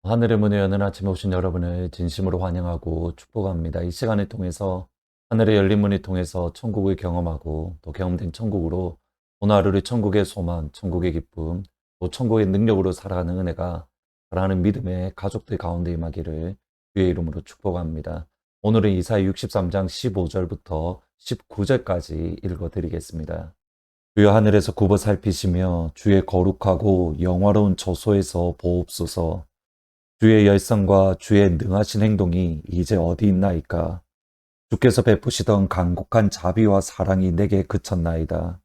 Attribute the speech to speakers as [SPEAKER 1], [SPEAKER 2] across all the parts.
[SPEAKER 1] 하늘의 문을 여는 아침에 오신 여러분을 진심으로 환영하고 축복합니다. 이 시간을 통해서 하늘의 열린 문을 통해서 천국을 경험하고 또 경험된 천국으로 오늘 하루를 천국의 소망, 천국의 기쁨, 또 천국의 능력으로 살아가는 은혜가 사랑하는 믿음의 가족들 가운데 임하기를 주의 이름으로 축복합니다. 오늘은 이사야 63장 15절부터 19절까지 읽어드리겠습니다. 주여 하늘에서 굽어 살피시며 주의 거룩하고 영화로운 저소에서 보옵소서. 주의 열성과 주의 능하신 행동이 이제 어디 있나이까? 주께서 베푸시던 간곡한 자비와 사랑이 내게 그쳤나이다.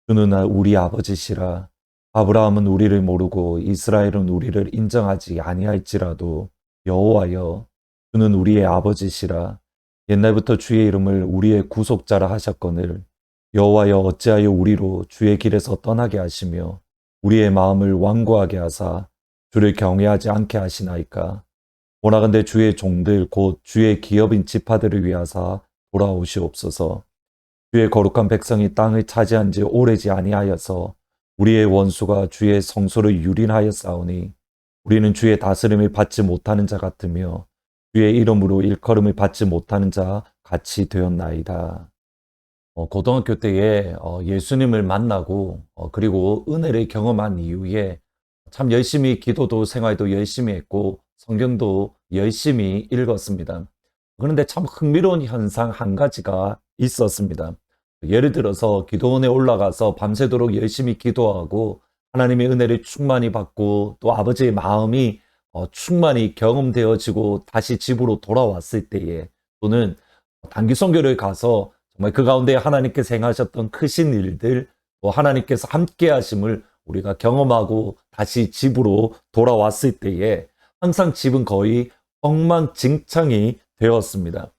[SPEAKER 1] 주는 우리 아버지시라. 아브라함은 우리를 모르고 이스라엘은 우리를 인정하지 아니할지라도 여호와여, 주는 우리의 아버지시라. 옛날부터 주의 이름을 우리의 구속자라 하셨거늘 여호와여, 어찌하여 우리로 주의 길에서 떠나게 하시며 우리의 마음을 완고하게 하사 주를 경외하지 않게 하시나이까? 오나간대 주의 종들 곧 주의 기업인 지파들을 위하사 돌아오시옵소서. 주의 거룩한 백성이 땅을 차지한 지 오래지 아니하여서 우리의 원수가 주의 성소를 유린하였사오니 우리는 주의 다스림을 받지 못하는 자 같으며 주의 이름으로 일컬음을 받지 못하는 자 같이 되었나이다. 고등학교 때에 예수님을 만나고 그리고 은혜를 경험한 이후에 참 열심히 기도도 생활도 열심히 했고 성경도 열심히 읽었습니다. 그런데 참 흥미로운 현상 한 가지가 있었습니다. 예를 들어서 기도원에 올라가서 밤새도록 열심히 기도하고 하나님의 은혜를 충만히 받고 또 아버지의 마음이 충만히 경험되어지고 다시 집으로 돌아왔을 때에, 또는 단기 선교를 가서 정말 그 가운데 하나님께서 행하셨던 크신 일들, 또 하나님께서 함께 하심을 우리가 경험하고 다시 집으로 돌아왔을 때에 항상 집은 거의 엉망진창이 되었습니다.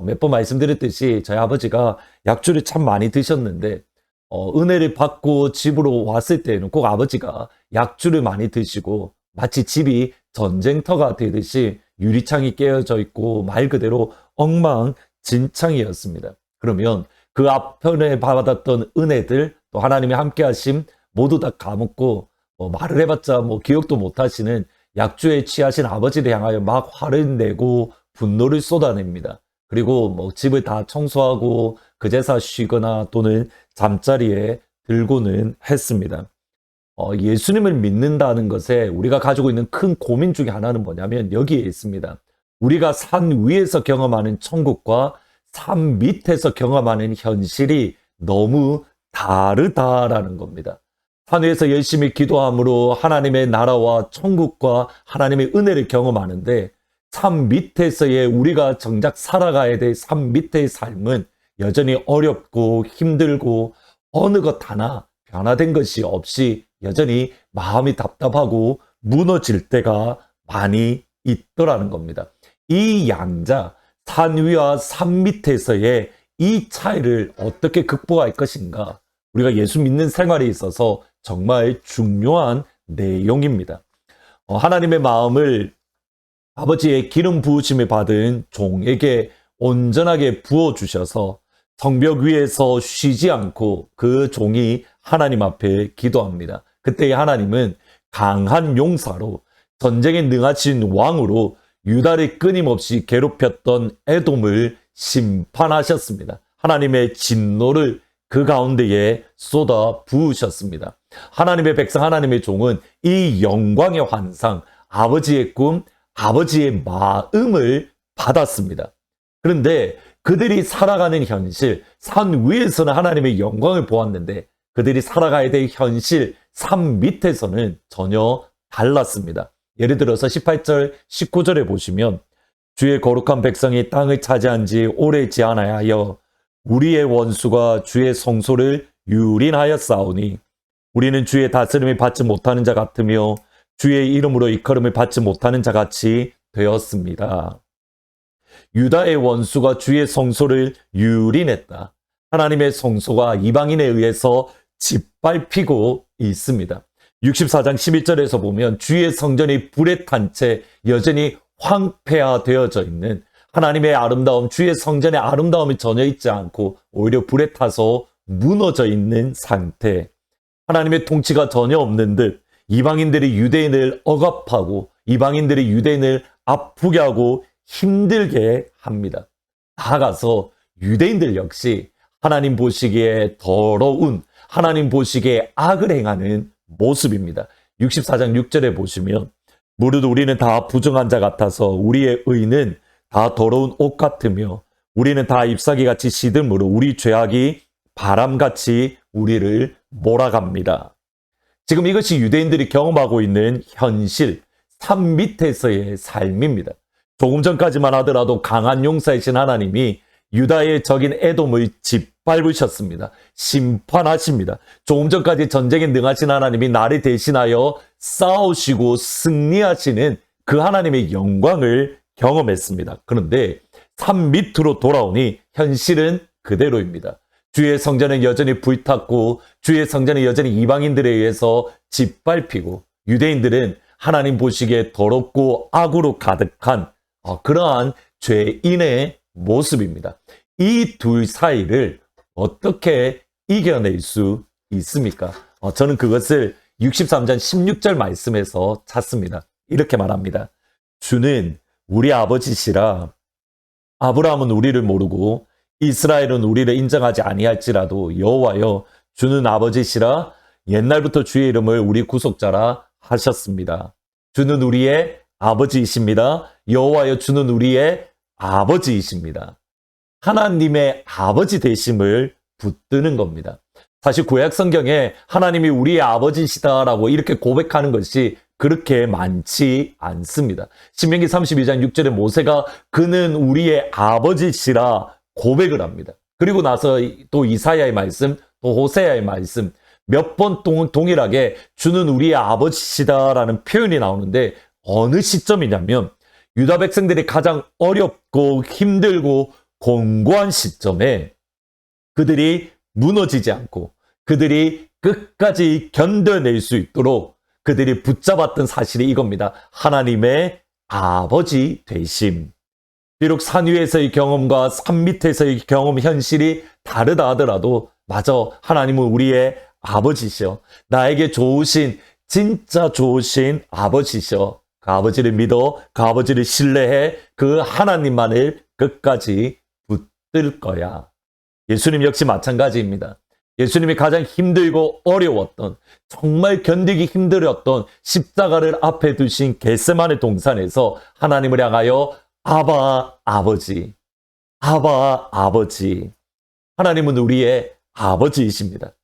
[SPEAKER 1] 몇 번 말씀드렸듯이 저희 아버지가 약주를 참 많이 드셨는데 은혜를 받고 집으로 왔을 때에는 꼭 아버지가 약주를 많이 드시고 마치 집이 전쟁터가 되듯이 유리창이 깨어져 있고 말 그대로 엉망진창이었습니다. 그러면 그 앞편에 받았던 은혜들, 또 하나님이 함께 하심 모두 다 까먹고 말을 해봤자 기억도 못 하시는 약주에 취하신 아버지를 향하여 막 화를 내고 분노를 쏟아냅니다. 그리고 집을 다 청소하고 그제서 쉬거나 또는 잠자리에 들고는 했습니다. 예수님을 믿는다는 것에 우리가 가지고 있는 큰 고민 중에 하나는 뭐냐면 여기에 있습니다. 우리가 산 위에서 경험하는 천국과 산 밑에서 경험하는 현실이 너무 다르다라는 겁니다. 산 위에서 열심히 기도함으로 하나님의 나라와 천국과 하나님의 은혜를 경험하는데, 산 밑에서의 우리가 정작 살아가야 될 산 밑의 삶은 여전히 어렵고 힘들고 어느 것 하나 변화된 것이 없이 여전히 마음이 답답하고 무너질 때가 많이 있더라는 겁니다. 이 양자, 산 위와 산 밑에서의 이 차이를 어떻게 극복할 것인가, 우리가 예수 믿는 생활에 있어서 정말 중요한 내용입니다. 하나님의 마음을 아버지의 기름 부으심을 받은 종에게 온전하게 부어주셔서 성벽 위에서 쉬지 않고 그 종이 하나님 앞에 기도합니다. 그때 하나님은 강한 용사로, 전쟁에 능하신 왕으로 유다를 끊임없이 괴롭혔던 에돔을 심판하셨습니다. 하나님의 진노를 그 가운데에 쏟아 부으셨습니다. 하나님의 백성, 하나님의 종은 이 영광의 환상, 아버지의 꿈, 아버지의 마음을 받았습니다. 그런데 그들이 살아가는 현실, 산 위에서는 하나님의 영광을 보았는데 그들이 살아가야 될 현실, 산 밑에서는 전혀 달랐습니다. 예를 들어서 18절, 19절에 보시면 주의 거룩한 백성이 땅을 차지한 지 오래지 않아야 우리의 원수가 주의 성소를 유린하였사오니 우리는 주의 다스림을 받지 못하는 자 같으며 주의 이름으로 일컬음을 받지 못하는 자 같이 되었습니다. 유다의 원수가 주의 성소를 유린했다. 하나님의 성소가 이방인에 의해서 짓밟히고 있습니다. 64장 11절에서 보면 주의 성전이 불에 탄 채 여전히 황폐화되어져 있는, 하나님의 아름다움, 주의 성전의 아름다움이 전혀 있지 않고 오히려 불에 타서 무너져 있는 상태, 하나님의 통치가 전혀 없는 듯 이방인들이 유대인을 억압하고 이방인들이 유대인을 아프게 하고 힘들게 합니다. 나아가서 유대인들 역시 하나님 보시기에 더러운, 하나님 보시기에 악을 행하는 모습입니다. 64장 6절에 보시면 무릇 우리는 다 부정한 자 같아서 우리의 의는 다 더러운 옷 같으며 우리는 다 잎사귀같이 시들므로 우리 죄악이 바람같이 우리를 몰아갑니다. 지금 이것이 유대인들이 경험하고 있는 현실, 산 밑에서의 삶입니다. 조금 전까지만 하더라도 강한 용사이신 하나님이 유다의 적인 에돔을 짓밟으셨습니다. 심판하십니다. 조금 전까지 전쟁에 능하신 하나님이 나를 대신하여 싸우시고 승리하시는 그 하나님의 영광을 경험했습니다. 그런데 산 밑으로 돌아오니 현실은 그대로입니다. 주의 성전은 여전히 불탔고 주의 성전은 여전히 이방인들에 의해서 짓밟히고 유대인들은 하나님 보시기에 더럽고 악으로 가득한 그러한 죄인의 모습입니다. 이 둘 사이를 어떻게 이겨낼 수 있습니까? 저는 그것을 63장 16절 말씀에서 찾습니다. 이렇게 말합니다. 주는 우리 아버지시라. 아브라함은 우리를 모르고 이스라엘은 우리를 인정하지 아니할지라도 여호와여 주는 아버지시라. 옛날부터 주의 이름을 우리 구속자라 하셨습니다. 주는 우리의 아버지이십니다. 여호와여 주는 우리의 아버지이십니다. 하나님의 아버지 되심을 붙드는 겁니다. 사실 구약 성경에 하나님이 우리의 아버지시다라고 이렇게 고백하는 것이 그렇게 많지 않습니다. 신명기 32장 6절에 모세가 그는 우리의 아버지시라 고백을 합니다. 그리고 나서 또 이사야의 말씀, 또 호세아의 말씀 몇 번 동일하게 주는 우리의 아버지시다라는 표현이 나오는데 어느 시점이냐면 유다 백성들이 가장 어렵고 힘들고 공고한 시점에 그들이 무너지지 않고 그들이 끝까지 견뎌낼 수 있도록 그들이 붙잡았던 사실이 이겁니다. 하나님의 아버지 되심. 비록 산 위에서의 경험과 산 밑에서의 경험 현실이 다르다 하더라도 마저 하나님은 우리의 아버지시여. 나에게 좋으신 진짜 좋으신 아버지시여. 그 아버지를 믿어 그 아버지를 신뢰해 그 하나님만을 끝까지 붙들 거야. 예수님 역시 마찬가지입니다. 예수님이 가장 힘들고 어려웠던 정말 견디기 힘들었던 십자가를 앞에 두신 겟세마네 동산에서 하나님을 향하여 아바 아버지, 아바 아버지. 하나님은 우리의 아버지이십니다.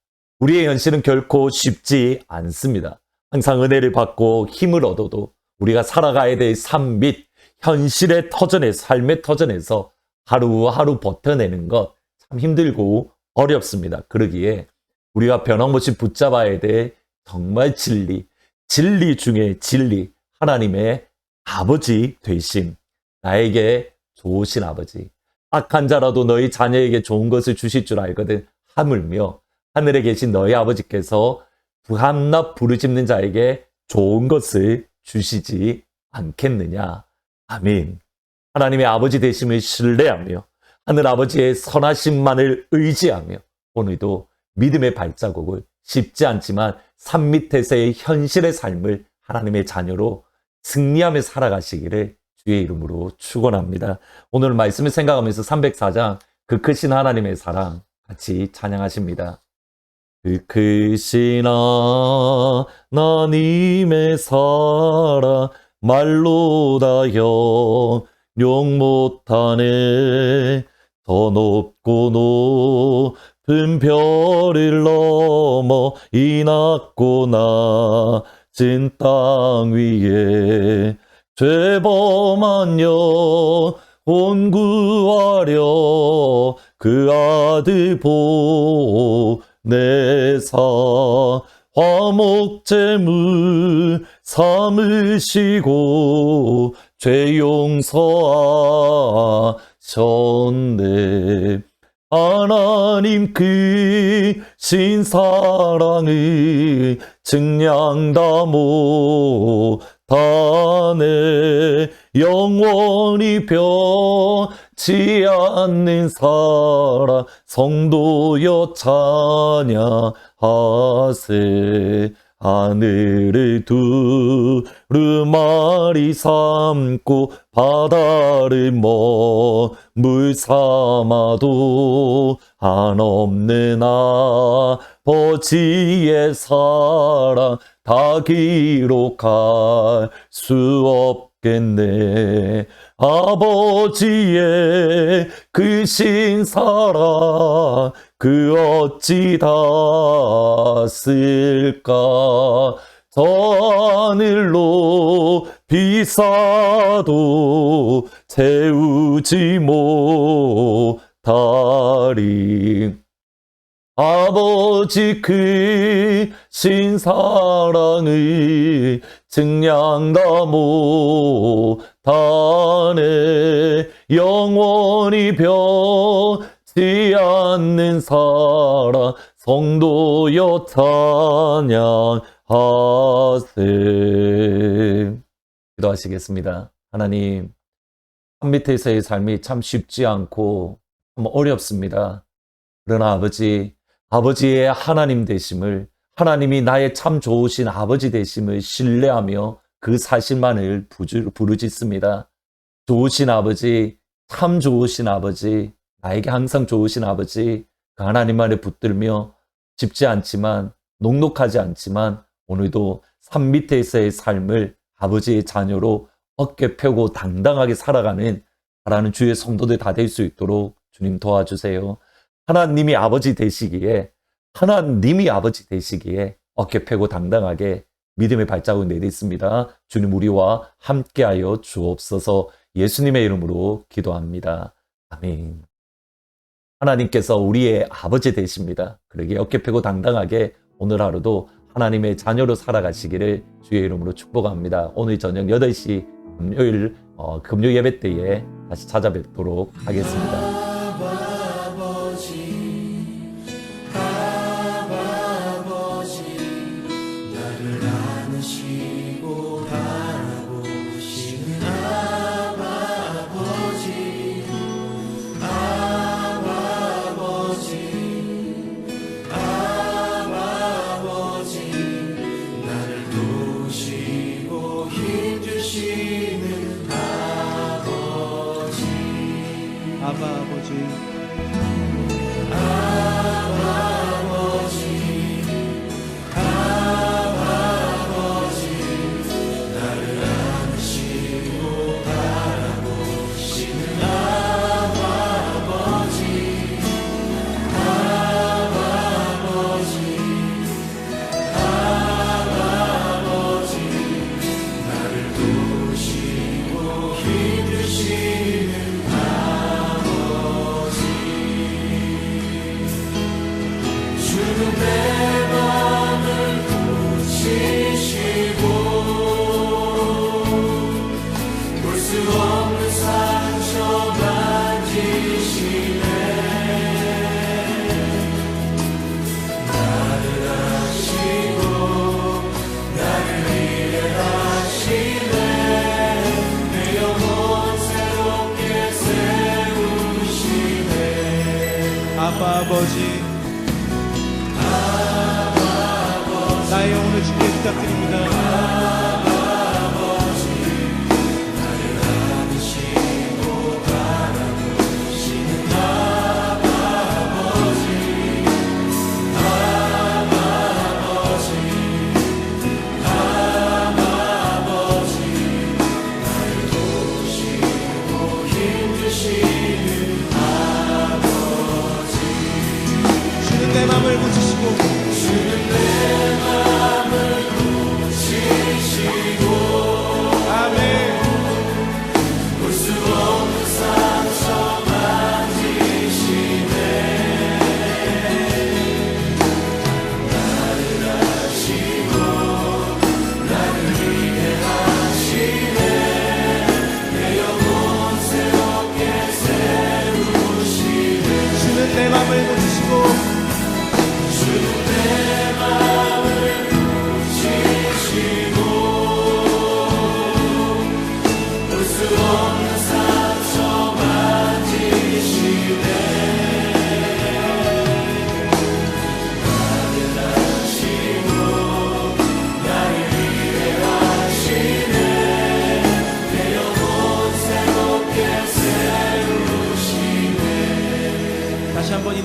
[SPEAKER 1] 우리의 현실은 결코 쉽지 않습니다. 항상 은혜를 받고 힘을 얻어도 우리가 살아가야 될 삶 및 현실의 터전에서, 삶의 터전에서 하루하루 버텨내는 것 참 힘들고 어렵습니다. 그러기에 우리가 변함없이 붙잡아야 될 정말 진리 중에 진리, 하나님의 아버지 되심, 나에게 좋으신 아버지, 악한 자라도 너희 자녀에게 좋은 것을 주실 줄 알거든 하물며 하늘에 계신 너희 아버지께서 부함납 부르짖는 자에게 좋은 것을 주시지 않겠느냐. 아멘. 하나님의 아버지 되심을 신뢰하며 하늘 아버지의 선하심만을 의지하며 오늘도 믿음의 발자국을 쉽지 않지만 산 밑에서의 현실의 삶을 하나님의 자녀로 승리하며 살아가시기를 주의 이름으로 축원합니다. 오늘 말씀을 생각하면서 304장 그 크신 하나님의 사랑 같이 찬양하십니다. 그 크신 하나님의 사랑 말로 다 형용 못하네. 더 높고 높은 별을 넘어 이 낮고 낮은 땅 위에 죄범한 영혼 구하려 그 아들 보내사 화목제물 삼으시고 죄 용서하셨네. 하나님 크신 사랑을 증량 다 못하네. 영원히 변치 않는 사랑 성도여 찬양하세. 하늘을 두루마리 삼고 바다를 먹물 삼아도 한없는 아버지의 사랑 다 기록할 수 없겠네. 아버지의 크신 사랑 그 어찌 다 쓸까. 저 하늘로 비싸도 채우지 못하리. 아버지 크신 사랑을 증량 다 못하네. 영원히 변치 않는 사랑 성도여 찬양하세. 기도하시겠습니다. 하나님, 산 밑에서의 삶이 참 쉽지 않고 참 어렵습니다. 그러나 아버지의 하나님 되심을, 하나님이 나의 참 좋으신 아버지 되심을 신뢰하며 그 사실만을 부르짖습니다. 좋으신 아버지, 참 좋으신 아버지, 나에게 항상 좋으신 아버지, 그 하나님만을 붙들며 쉽지 않지만, 녹록하지 않지만 오늘도 산 밑에서의 삶을 아버지의 자녀로 어깨 펴고 당당하게 살아가는 주의 성도들 다 될 수 있도록 주님 도와주세요. 하나님이 아버지 되시기에 어깨 펴고 당당하게 믿음의 발자국 내딛습니다. 주님 우리와 함께하여 주옵소서. 예수님의 이름으로 기도합니다. 아멘. 하나님께서 우리의 아버지 되십니다. 그러기에 어깨 펴고 당당하게 오늘 하루도 하나님의 자녀로 살아가시기를 주의 이름으로 축복합니다. 오늘 저녁 8시 금요 예배 때에 다시 찾아뵙도록 하겠습니다.
[SPEAKER 2] 아버지, 나의 영혼을 주께 부탁드립니다. 주는 내 맘을 고치시고, 주는 내 맘을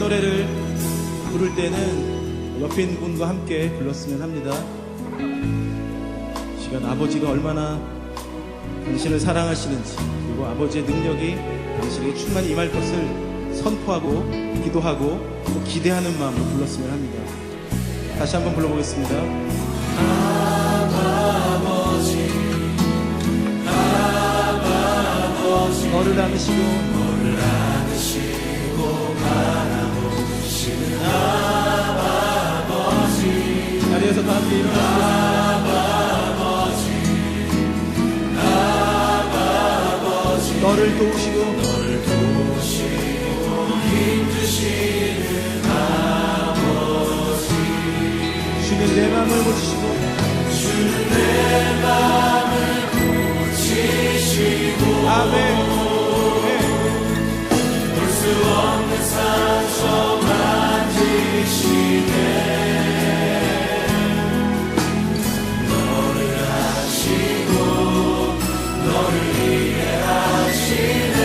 [SPEAKER 2] 노래를 부를 때는 옆에 있는 분과 함께 불렀으면 합니다. 시간 아버지가 얼마나 당신을 사랑하시는지, 그리고 아버지의 능력이 당신에게 충만히 임할 것을 선포하고 기도하고 또 기대하는 마음으로 불렀으면 합니다. 다시 한번 불러보겠습니다. 너를 안으시고 바라보시는 아버지, 자리에서 다 함께 일어나시고 너를 도우시고 힘주시는 아버지, 주는 내 맘을 고치시고 아멘. 수 없는 상처 만지시네. 너를 아시고 너를 이해하시네.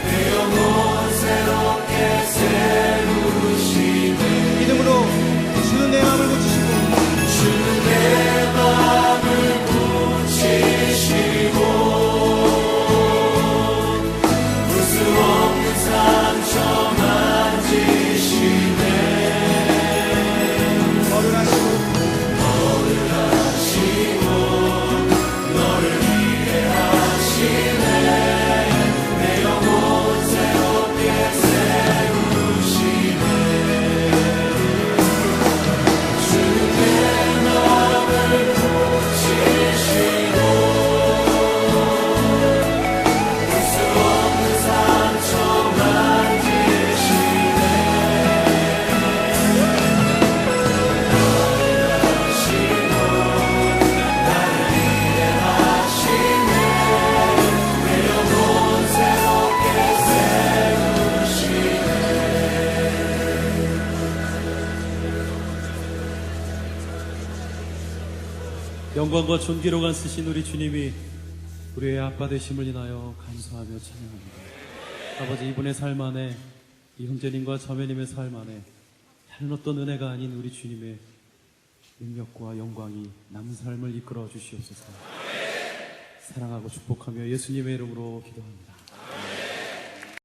[SPEAKER 2] 내 영혼 새롭게 세우시네. 믿음으로 주는 내 마음을 고치시고 주는 내 마음을 고치시고 상처 만지시네. 너를 아시고 너를 이해하시네. 내 영혼 새롭게 세우시네. 주는 내 마음을 고치시고 볼 수 없는 상처
[SPEAKER 3] 영광과 존귀로만 쓰신 우리 주님이 우리의 아빠 되심을 인하여 감사하며 찬양합니다. 아버지, 이분의 삶 안에, 이 형제님과 자매님의 삶 안에 다른 어떤 은혜가 아닌 우리 주님의 능력과 영광이 남은 삶을 이끌어 주시옵소서. 사랑하고 축복하며 예수님의 이름으로 기도합니다.